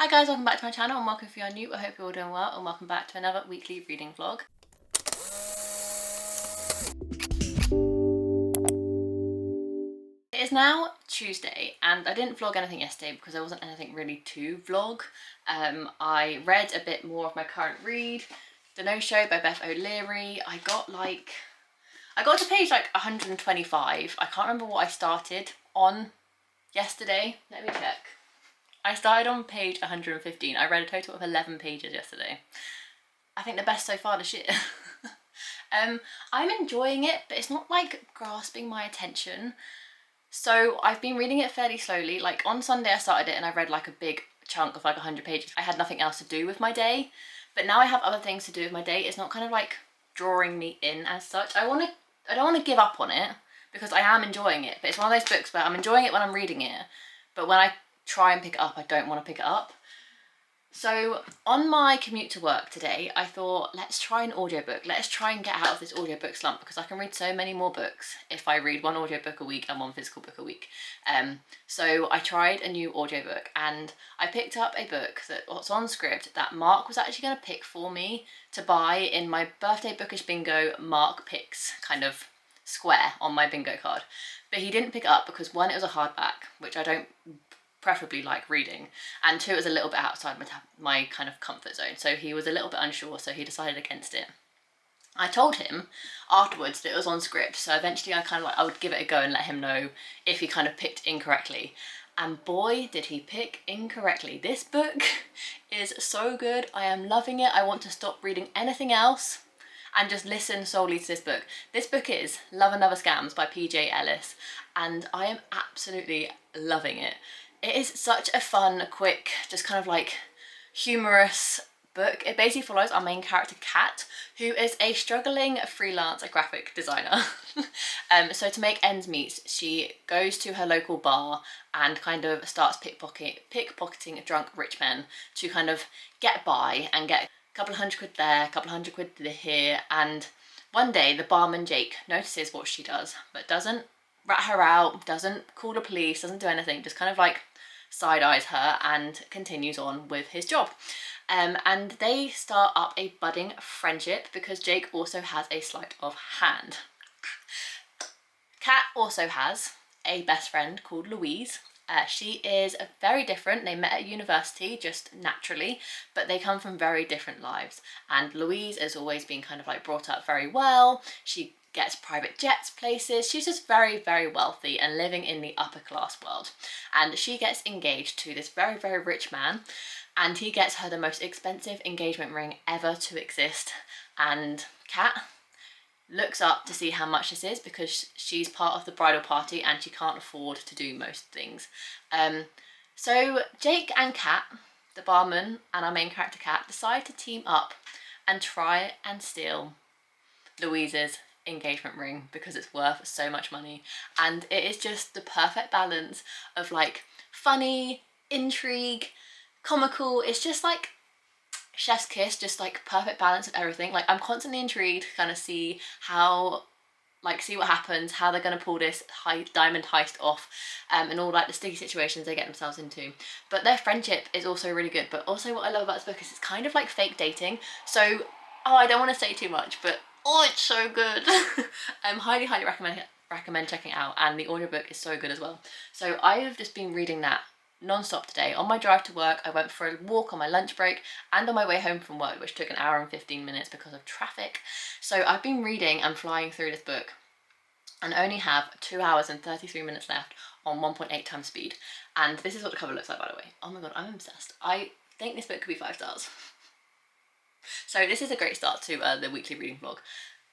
Hi guys, welcome back to my channel and welcome if you are new. I hope you're all doing well and welcome back to another weekly reading vlog. It is now Tuesday and I didn't vlog anything yesterday because there wasn't anything really to vlog. I read a bit more of my current read, The No Show by Beth O'Leary. I got to page like 125. I can't remember what I started on yesterday. Let me check. I started on page 115. I read a total of 11 pages yesterday. I think the best so far this year. I'm enjoying it, but it's not like grasping my attention. So I've been reading it fairly slowly. Like on Sunday I started it and I read like a big chunk of like 100 pages. I had nothing else to do with my day, but now I have other things to do with my day. It's not kind of like drawing me in as such. I don't want to give up on it because I am enjoying it, but it's one of those books where I'm enjoying it when I'm reading it, but when I try and pick it up, I don't want to pick it up. So on my commute to work today, I thought, let's try an audiobook. Let's try and get out of this audiobook slump because I can read so many more books if I read one audiobook a week and one physical book a week. So I tried a new audiobook and I picked up a book that's on Scribd that Mark was actually going to pick for me to buy in my birthday bookish bingo Mark picks kind of square on my bingo card. But he didn't pick it up because one, it was a hardback, which I don't preferably like reading, and two, it was a little bit outside my kind of comfort zone, so he was a little bit unsure, so he decided against it. I told him afterwards that it was on Scribd, so eventually I would give it a go and let him know if he kind of picked incorrectly, and boy did he pick incorrectly. This book is so good. I am loving it. I want to stop reading anything else and just listen solely to this book. This book is Love and Other Scams by PJ Ellis, and I am absolutely loving it. It is such a fun, quick, just kind of like humorous book. It basically follows our main character, Kat, who is a struggling freelance graphic designer. So to make ends meet, she goes to her local bar and kind of starts pickpocketing drunk rich men to kind of get by and get a couple of £100 there, a couple of £100 here. And one day the barman Jake notices what she does, but doesn't rat her out, doesn't call the police, doesn't do anything, just kind of like side-eyes her and continues on with his job. And they start up a budding friendship because Jake also has a sleight of hand. Kat also has a best friend called Louise. She is very different. They met at university just naturally, but they come from very different lives. And Louise has always been kind of like brought up very well. She gets private jets places. She's just very, very wealthy and living in the upper class world. And she gets engaged to this very, very rich man, and he gets her the most expensive engagement ring ever to exist. And Kat looks up to see how much this is because she's part of the bridal party and she can't afford to do most things. So Jake and Kat, the barman and our main character Kat, decide to team up and try and steal Louise's engagement ring because it's worth so much money. And it is just the perfect balance of like funny, intrigue, comical. It's just like chef's kiss, just like perfect balance of everything. Like I'm constantly intrigued to kind of see what happens, how they're going to pull this diamond heist off, and all like the sticky situations they get themselves into. But their friendship is also really good. But also what I love about this book is it's kind of like fake dating. So I don't want to say too much, but it's so good. Highly recommend checking it out, and the audiobook is so good as well. So I have just been reading that non-stop today. On my drive to work, I went for a walk on my lunch break and on my way home from work, which took an hour and 15 minutes because of traffic. So I've been reading and flying through this book and only have 2 hours and 33 minutes left on 1.8 times speed. And this is what the cover looks like, by the way. Oh my god, I'm obsessed. I think this book could be 5 stars. So this is a great start to the weekly reading vlog.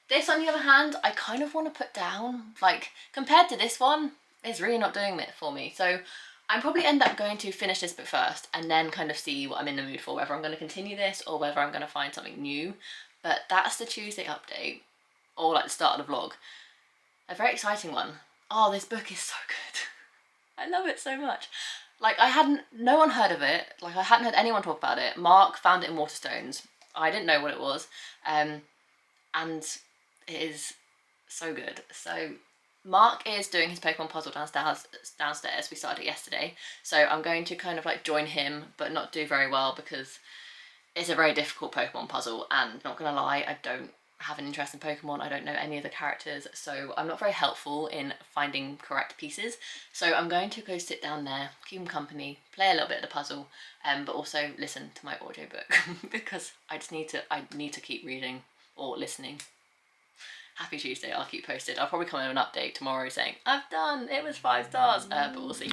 This, on the other hand, I kind of want to put down. Like, compared to this one, it's really not doing it for me. So I'm probably end up going to finish this book first and then kind of see what I'm in the mood for, whether I'm going to continue this or whether I'm going to find something new. But that's the Tuesday update, or like the start of the vlog. A very exciting one. Oh, this book is so good. I love it so much. Like no one heard of it. Like I hadn't heard anyone talk about it. Mark found it in Waterstones. I didn't know what it was, and it is so good. So Mark is doing his Pokemon puzzle downstairs. We started it yesterday, so I'm going to kind of like join him, but not do very well because it's a very difficult Pokemon puzzle, and not gonna lie, I don't have an interest in Pokemon. I don't know any of the characters, so I'm not very helpful in finding correct pieces. So I'm going to go sit down there, keep him company, play a little bit of the puzzle, but also listen to my audiobook because I need to keep reading or listening. Happy Tuesday, I'll keep posted. I'll probably come in with an update tomorrow saying, I've done, it was 5 stars, but we'll see.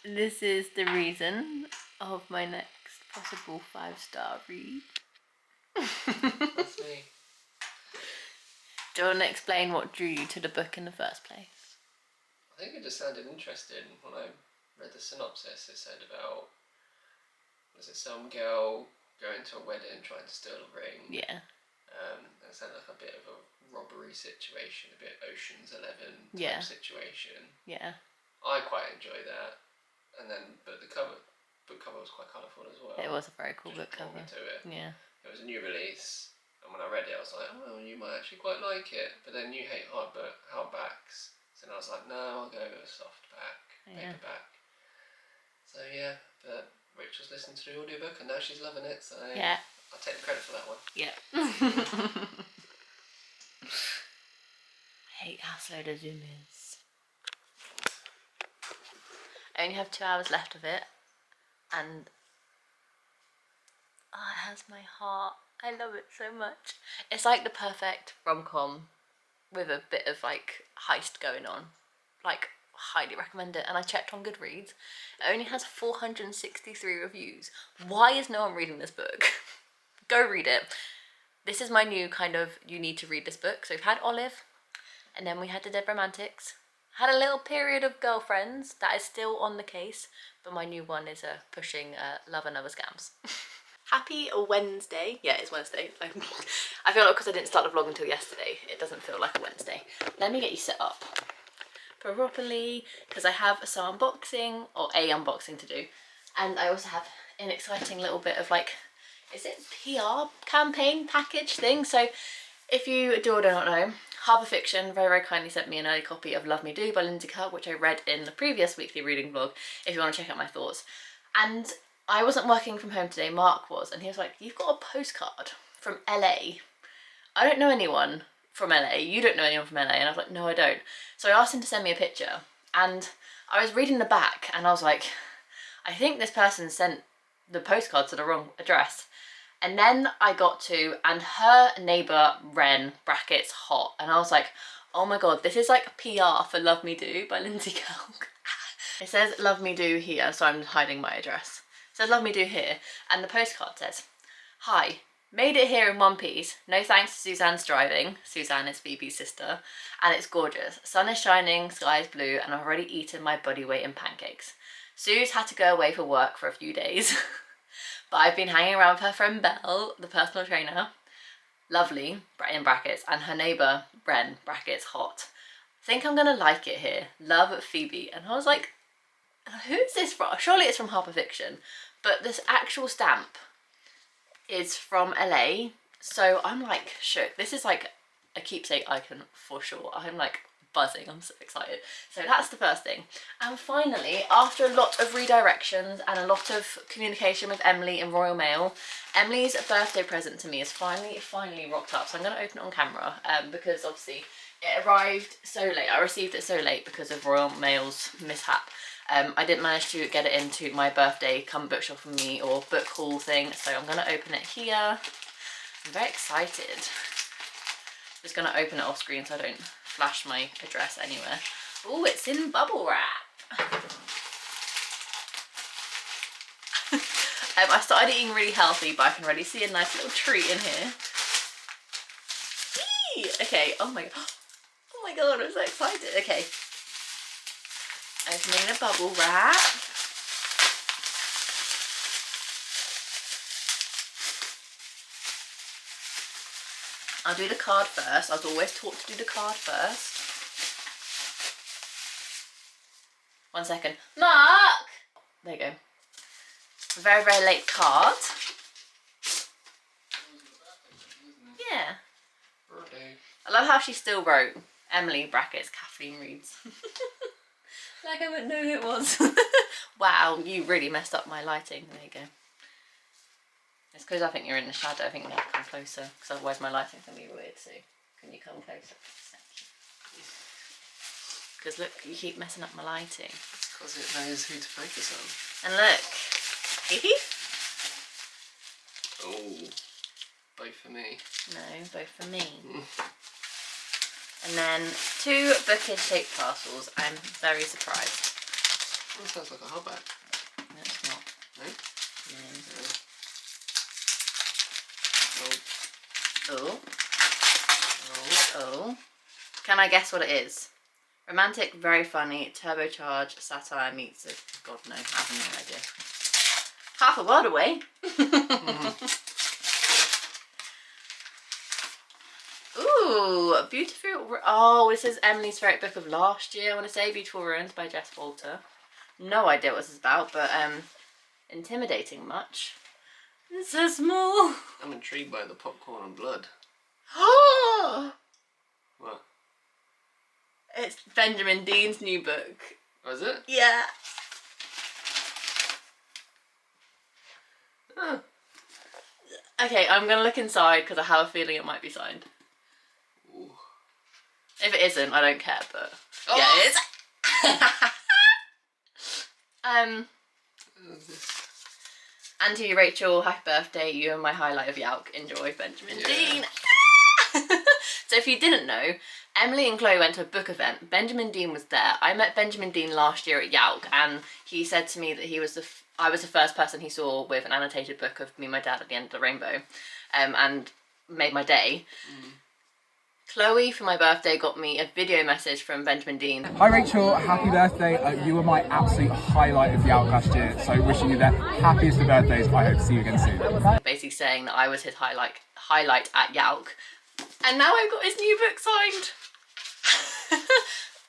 This is the reason of my next possible 5-star read. That's me. Do you want to explain what drew you to the book in the first place? I think it just sounded interesting when I read the synopsis. It said about, was it some girl going to a wedding trying to steal a ring? Yeah. It sounded like a bit of a robbery situation, a bit Ocean's 11 Yeah. situation. Yeah. I quite enjoy that. And then, but the book cover was quite colourful as well. It was a very cool Just book cover. brought me to it. Yeah. It was a new release, and when I read it, I was like, oh, well, you might actually quite like it. But then you hate hardbacks, so then I was like, no, I'll go with a softback, paperback. So yeah, but Rachel's listened to the audiobook, and now she's loving it. So yeah, I'll take the credit for that one. Yeah. I hate how slow the Zoom is. I only have 2 hours left of it, and it has my heart. I love it so much. It's like the perfect rom-com with a bit of like heist going on. Like, highly recommend it. And I checked on Goodreads. It only has 463 reviews. Why is no one reading this book? Go read it. This is my new kind of, you need to read this book. So we've had Olive, and then we had the Dead Romantics. Had a little period of girlfriends that is still on the case, but my new one is pushing Love and Other Scams. Happy Wednesday. Yeah, it's Wednesday. I feel like because I didn't start the vlog until yesterday, it doesn't feel like a Wednesday. Let me get you set up properly, because I have some unboxing, or a unboxing to do, and I also have an exciting little bit of like, is it PR campaign package thing? So if you do or do not know, Harbour Fiction very, very kindly sent me an early copy of Love Me Do by Lindsay Kirk, which I read in the previous weekly reading vlog, if you want to check out my thoughts. And I wasn't working from home today, Mark was, and he was like, you've got a postcard from LA. I don't know anyone from LA, you don't know anyone from LA, and I was like, no, I don't. So I asked him to send me a picture, and I was reading the back, and I was like, I think this person sent the postcard to the wrong address. And then I got to, and her neighbour, Ren, brackets, hot. And I was like, oh my god, this is like PR for Love Me Do by Lindsay Kirk. It says Love Me Do here, so I'm hiding my address. It says Love Me Do here, and the postcard says, hi, made it here in one piece. No thanks to Suzanne's driving. Suzanne is Phoebe's sister. And it's gorgeous. Sun is shining, sky is blue, and I've already eaten my body weight in pancakes. Suze had to go away for work for a few days. But I've been hanging around with her friend Belle, the personal trainer, lovely, in brackets, and her neighbour, Ren, brackets, hot. Think I'm gonna like it here. Love, Phoebe. And I was like, who's this from? Surely it's from Harbour Fiction. But this actual stamp is from LA. So I'm like shook. This is like a keepsake icon for sure. I'm like buzzing, I'm so excited. So that's the first thing. And finally, after a lot of redirections and a lot of communication with Emily in Royal Mail, Emily's birthday present to me is finally rocked up. So I'm going to open it on camera because obviously it arrived so late. I received it so late because of Royal Mail's mishap. I didn't manage to get it into my birthday come bookshop for me or book haul thing, so I'm going to open it here. I'm very excited. Just going to open it off screen so I don't flash my address anywhere. Oh, it's in bubble wrap. I started eating really healthy, but I can already see a nice little treat in here. Eee! Okay, oh my god, I'm so excited. Okay, opening the bubble wrap. I'll do the card first. I was always taught to do the card first. 1 second. Mark! There you go. A very, very late card. Yeah. Birthday. I love how she still wrote Emily brackets Kathleen reads. Like I wouldn't know who it was. Wow, you really messed up my lighting. There you go. It's because I think you're in the shadow. I think you have to come closer, because otherwise my lighting's going to be weird. So can you come closer? Because look, you keep messing up my lighting. It's because it knows who to focus on. And look. Oh, both for me. No, both for me. And then 2 bookend shaped parcels. I'm very surprised. Oh, it sounds like a hardback. No, it's not. No? No. No. Oh. Oh. Oh. Can I guess what it is? Romantic, very funny, turbocharged satire meets a... God, no, I have no idea. Half a world away. Ooh, beautiful. Oh, this is Emily's favourite book of last year. I want to say Beautiful Ruins by Jess Walter. No idea what this is about, but intimidating much. It's so small. I'm intrigued by the popcorn and blood. Oh, What? it's Benjamin Dean's new book. Oh, is it? Yeah. Oh. Okay, I'm gonna look inside because I have a feeling it might be signed. Ooh. If it isn't, I don't care, but Oh! yeah, it is. Auntie Rachel, happy birthday, you are my highlight of Yalk. Enjoy, Benjamin Dean. So if you didn't know, Emily and Chloe went to a book event. Benjamin Dean was there. I met Benjamin Dean last year at Yalk, and he said to me that he was I was the first person he saw with an annotated book of Me and My Dad at the End of the Rainbow, and made my day. Chloe, for my birthday, got me a video message from Benjamin Dean. Hi Rachel, happy birthday. You were my absolute highlight of Yalk last year, so wishing you the happiest of birthdays. I hope to see you again soon. Basically saying that I was his highlight at Yalk. And now I've got his new book signed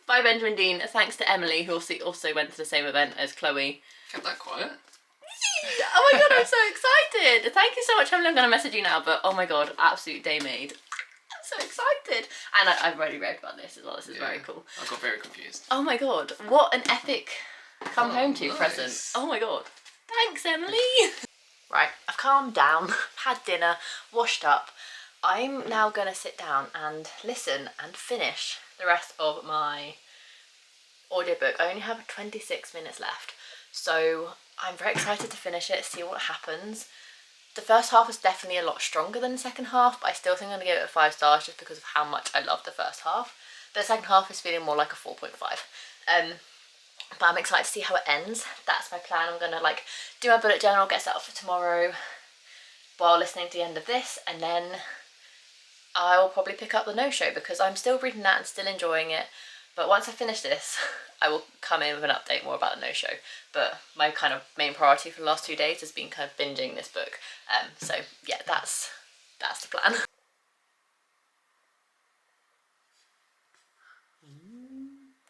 by Benjamin Dean. Thanks to Emily, who also went to the same event as Chloe. Kept that quiet. Oh my god, I'm so excited. Thank you so much, Emily. I'm going to message you now, but oh my god, absolute day made. I'm so excited. And I've already read about this as well. This is very cool. I got very confused. Oh my god, what an epic come home to nice. present. Oh my god. Thanks, Emily. Right, I've calmed down, had dinner, washed up. I'm now going to sit down and listen and finish the rest of my audiobook. I only have 26 minutes left, so I'm very excited to finish it, see what happens. The first half is definitely a lot stronger than the second half, but I still think I'm going to give it 5 stars just because of how much I love the first half. The second half is feeling more like a 4.5. But I'm excited to see how it ends. That's my plan. I'm going to like do my bullet journal, get set up for tomorrow while listening to the end of this, and then I will probably pick up the no-show because I'm still reading that and still enjoying it. But once I finish this, I will come in with an update more about the no-show. But my kind of main priority for the last 2 days has been kind of binging this book. So yeah, that's the plan.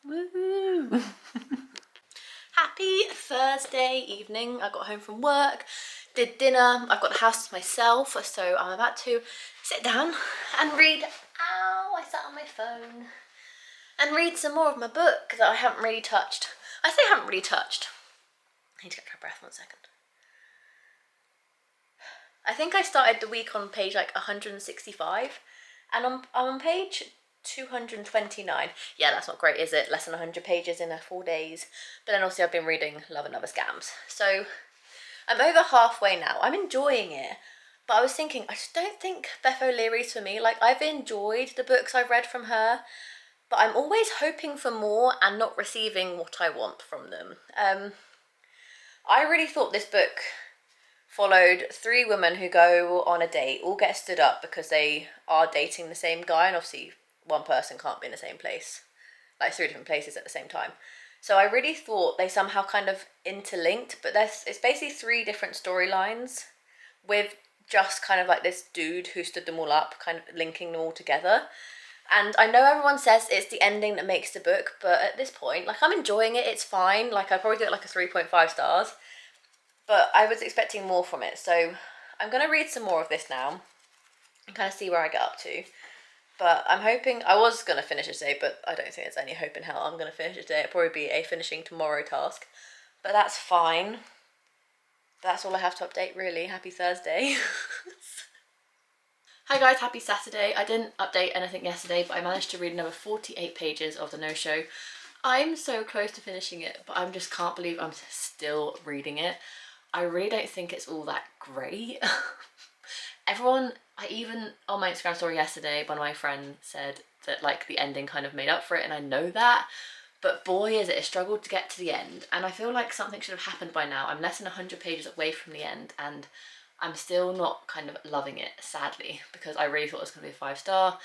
Woohoo! Happy Thursday evening. I got home from work, did dinner, I've got the house to myself, so I'm about to sit down and read. Ow, I sat on my phone. And read some more of my book that I haven't really touched. I say I haven't really touched. I need to get my breath 1 second. I think I started the week on page like 165, and I'm on page 229. Yeah, that's not great, is it? Less than 100 pages in 4 days. But then also I've been reading Love and Other Scams. So I'm over halfway now. I'm enjoying it. But I was thinking, I just don't think Beth O'Leary's for me. Like, I've enjoyed the books I've read from her, but I'm always hoping for more and not receiving what I want from them. I really thought this book followed 3 women who go on a date, all get stood up because they are dating the same guy, and obviously one person can't be in the same place, like 3 different places at the same time. So I really thought they somehow kind of interlinked, but it's basically 3 different storylines with just kind of like this dude who stood them all up, kind of linking them all together. And I know everyone says it's the ending that makes the book, but at this point, like, I'm enjoying it, it's fine. Like, I'd probably give it like a 3.5 stars, but I was expecting more from it. So I'm going to read some more of this now and kind of see where I get up to. But I'm hoping, I was going to finish it today, but I don't think there's any hope in hell I'm going to finish it today. It'll probably be a finishing tomorrow task, but that's fine. That's all I have to update, really. Happy Thursday. Hi guys, happy Saturday. I didn't update anything yesterday, but I managed to read another 48 pages of the no-show. I'm so close to finishing it, but I just can't believe I'm still reading it. I really don't think it's all that great. Everyone, even on my Instagram story yesterday, one of my friends said that like the ending kind of made up for it, and I know that, but boy is it a struggle to get to the end, and I feel like something should have happened by now. I'm less than 100 pages away from the end, and I'm still not kind of loving it, sadly, because I really thought it was going to be a 5-star.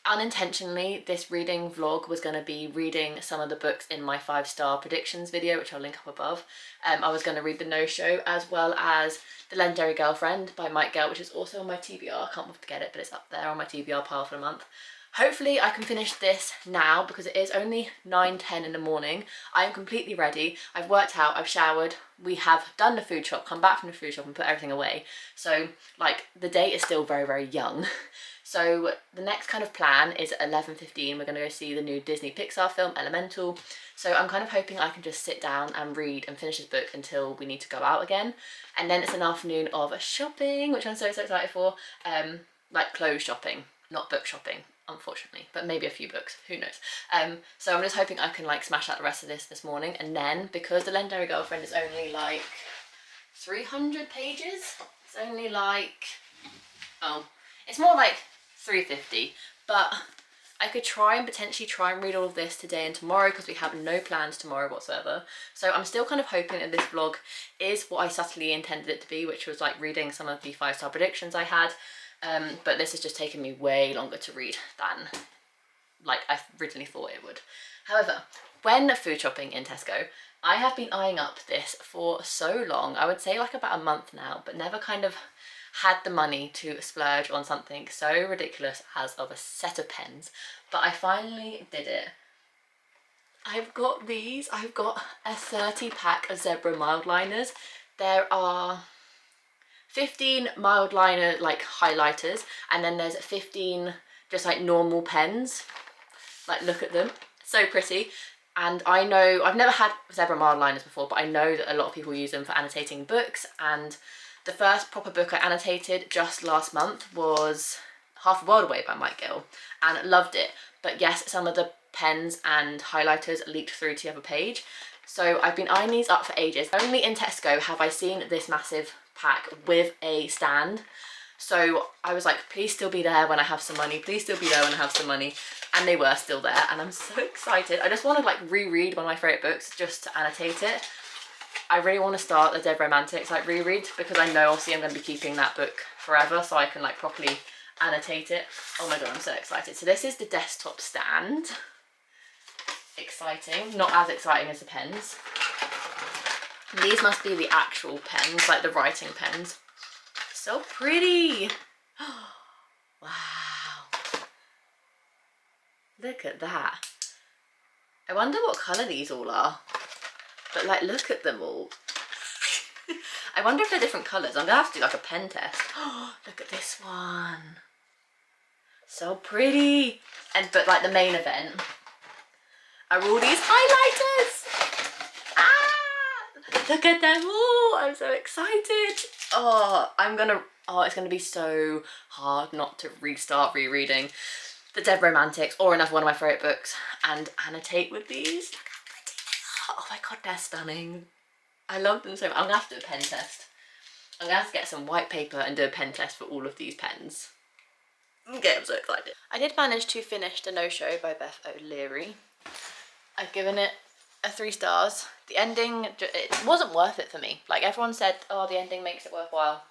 Unintentionally, this reading vlog was going to be reading some of the books in my 5-star predictions video, which I'll link up above. I was going to read The No-Show, as well as The Legendary Girlfriend by Mike Gale, which is also on my TBR. I can't wait to get it, but it's up there on my TBR pile for a month. Hopefully I can finish this now, because it is only 9:10 in the morning. I am completely ready. I've worked out, I've showered, we have done the food shop, come back from the food shop and put everything away. So like the day is still very, very young. So the next kind of plan is at 11:15, we're gonna go see the new Disney Pixar film, Elemental. So I'm kind of hoping I can just sit down and read and finish this book until we need to go out again. And then it's an afternoon of shopping, which I'm so excited for. Like clothes shopping, not book shopping, unfortunately, but maybe a few books, who knows. So I'm just hoping I can like smash out the rest of this morning, and then because The Legendary Girlfriend is only like 300 pages, it's only like, oh, it's more like 350, but I could potentially try and read all of this today and tomorrow, because we have no plans tomorrow whatsoever. So I'm still kind of hoping that this vlog is what I subtly intended it to be, which was like reading some of the 5-star predictions I had. But this has just taken me way longer to read than like I originally thought it would. However, when food shopping in Tesco, I have been eyeing up this for so long, I would say like about a month now, but never kind of had the money to splurge on something so ridiculous as of a set of pens. But I finally did it. I've got these. I've got a 30 pack of Zebra mild liners. There are 15 mild liner like highlighters, and then there's 15 just like normal pens. Like, look at them, so pretty. And I know I've never had Zebra mild liners before, but I know that a lot of people use them for annotating books, and the first proper book I annotated just last month was Half a World Away by Mike Gill, and loved it. But yes, some of the pens and highlighters leaked through to the other page. So I've been eyeing these up for ages. Only in Tesco have I seen this massive pack with a stand. So I was like, please still be there when I have some money. Please still be there when I have some money. And they were still there, and I'm so excited. I just want to like reread one of my favourite books just to annotate it. I really want to start the Dead Romantics like reread, because I know obviously I'm going to be keeping that book forever, so I can like properly annotate it. Oh my god, I'm so excited. So this is the desktop stand. Exciting. Not as exciting as the pens. These must be the actual pens, like the writing pens. So pretty. Wow. Look at that. I wonder what colour these all are. But like, look at them all. I wonder if they're different colours. I'm gonna have to do like a pen test. Oh, look at this one. So pretty. But like the main event are all these highlighters. Ah! Look at them all. I'm so excited. Oh, it's gonna be so hard not to restart rereading. The Dead Romantics, or another one of my favourite books, and annotate with these. Look how pretty they are. Oh my god, they're stunning. I love them so much. I'm going to have to do a pen test. I'm going to have to get some white paper and do a pen test for all of these pens. Okay, I'm so excited. I did manage to finish The No-Show by Beth O'Leary. I've given it a 3 stars. The ending, it wasn't worth it for me. Like, everyone said, oh, the ending makes it worthwhile.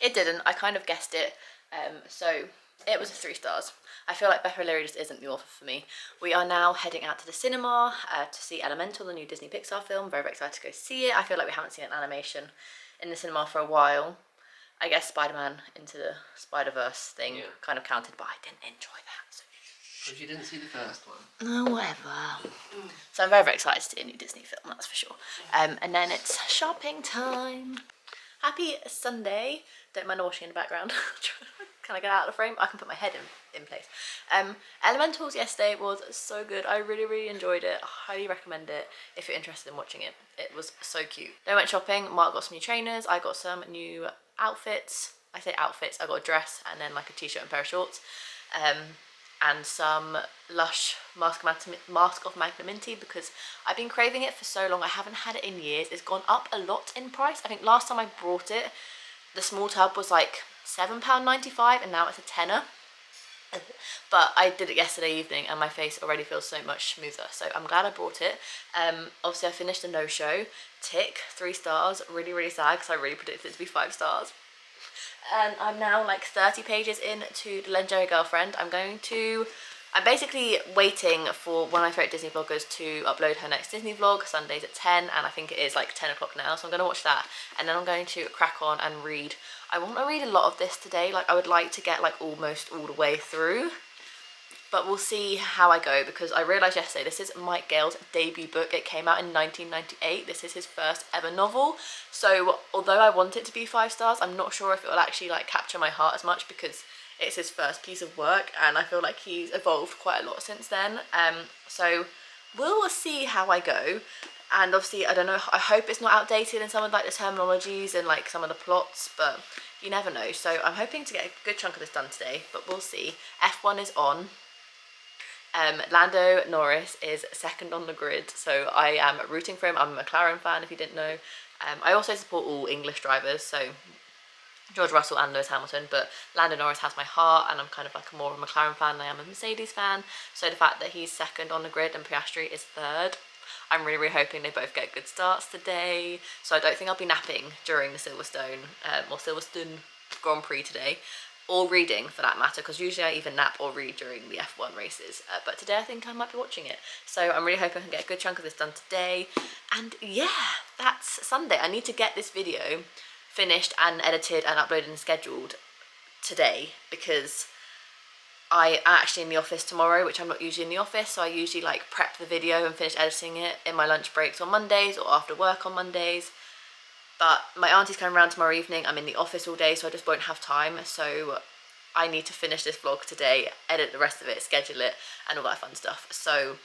It didn't. I kind of guessed it. So it was a 3 stars. I feel like Beth O'Leary just isn't the author for me. We are now heading out to the cinema to see Elemental, the new Disney Pixar film. Very, very excited to go see it. I feel like we haven't seen an animation in the cinema for a while. I guess Spider-Man Into the Spider-Verse thing kind of counted, but I didn't enjoy that. So. Because you didn't see the first one. No, whatever. So I'm very, very excited to see a new Disney film, that's for sure. And then it's shopping time. Happy Sunday. Don't mind the washing in the background. Can I get out of the frame? I can put my head in place. Elementals yesterday was so good. I really, really enjoyed it. I highly recommend it if you're interested in watching it. It was so cute. Then I went shopping. Mark got some new trainers. I got some new outfits. I say outfits. I got a dress and then like a t-shirt and pair of shorts. And some Lush Mask of Magnanimity because I've been craving it for so long. I haven't had it in years. It's gone up a lot in price. I think last time I brought it, the small tub was like £7.95 and now it's a tenner. But I did it yesterday evening and my face already feels so much smoother. So I'm glad I brought it. Obviously I finished The No-Show. Tick, 3 stars. Really, really sad because I really predicted it to be 5 stars. And I'm now like 30 pages into The Legendary Girlfriend. I'm basically waiting for one of my favourite Disney vloggers to upload her next Disney vlog, Sundays at 10, and I think it is like 10 o'clock now, so I'm going to watch that, and then I'm going to crack on and read. I want to read a lot of this today. Like, I would like to get like almost all the way through, but we'll see how I go, because I realised yesterday this is Mike Gale's debut book. It came out in 1998. This is his first ever novel, so although I want it to be 5 stars, I'm not sure if it will actually like capture my heart as much, because it's his first piece of work and I feel like he's evolved quite a lot since then. So we'll see how I go, and obviously I don't know, I hope it's not outdated in some of like the terminologies and like some of the plots, but you never know. So I'm hoping to get a good chunk of this done today, but we'll see. F1 is on. Lando Norris is second on the grid, so I am rooting for him. I'm a McLaren fan, if you didn't know. I also support all English drivers, so George Russell and Lewis Hamilton, but Lando Norris has my heart, and I'm kind of like more of a McLaren fan than I am a Mercedes fan. So the fact that he's second on the grid and Piastri is third, I'm really, really hoping they both get good starts today. So I don't think I'll be napping during the Silverstone Grand Prix today, or reading for that matter, because usually I either nap or read during the F1 races, but today I think I might be watching it. So I'm really hoping I can get a good chunk of this done today. And yeah, that's Sunday. I need to get this video finished and edited and uploaded and scheduled today, because I am actually in the office tomorrow, which I'm not usually in the office, so I usually like prep the video and finish editing it in my lunch breaks on Mondays or after work on Mondays. But my auntie's coming around tomorrow evening. I'm in the office all day, so I just won't have time. So I need to finish this vlog today, edit the rest of it, schedule it, and all that fun stuff. So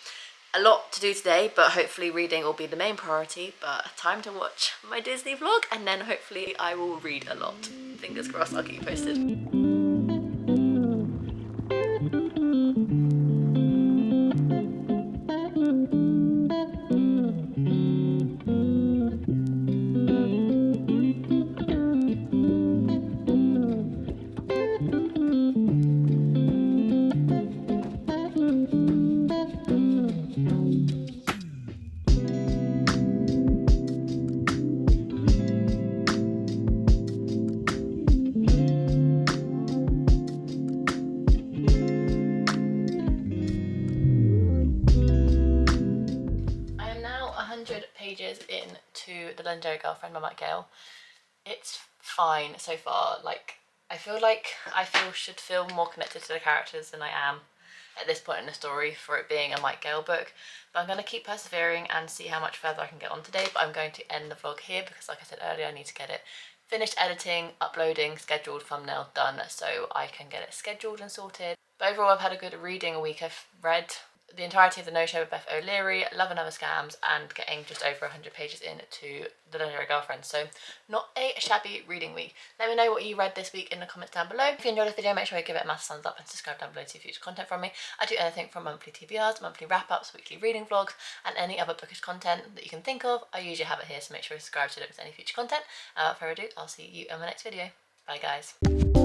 a lot to do today, but hopefully reading will be the main priority. But time to watch my Disney vlog, and then hopefully I will read a lot. Fingers crossed, I'll keep you posted. Pages into The Legendary Girlfriend by Mike Gale. It's fine so far. Like, I should feel more connected to the characters than I am at this point in the story for it being a Mike Gale book. But I'm going to keep persevering and see how much further I can get on today. But I'm going to end the vlog here because, like I said earlier, I need to get it finished editing, uploading, scheduled, thumbnail done, so I can get it scheduled and sorted. But overall, I've had a good reading week. I've read the entirety of The No Show with Beth O'Leary, Love and Other Scams, and getting just over 100 pages into The Legendary Girlfriend. So not a shabby reading week. Let me know what you read this week in the comments down below. If you enjoyed this video, make sure you give it a massive thumbs up and subscribe down below to see future content from me. I do anything from monthly TBRs, monthly wrap-ups, weekly reading vlogs, and any other bookish content that you can think of. I usually have it here, so make sure you subscribe so you don't miss any future content. Without further ado, I'll see you in my next video. Bye guys.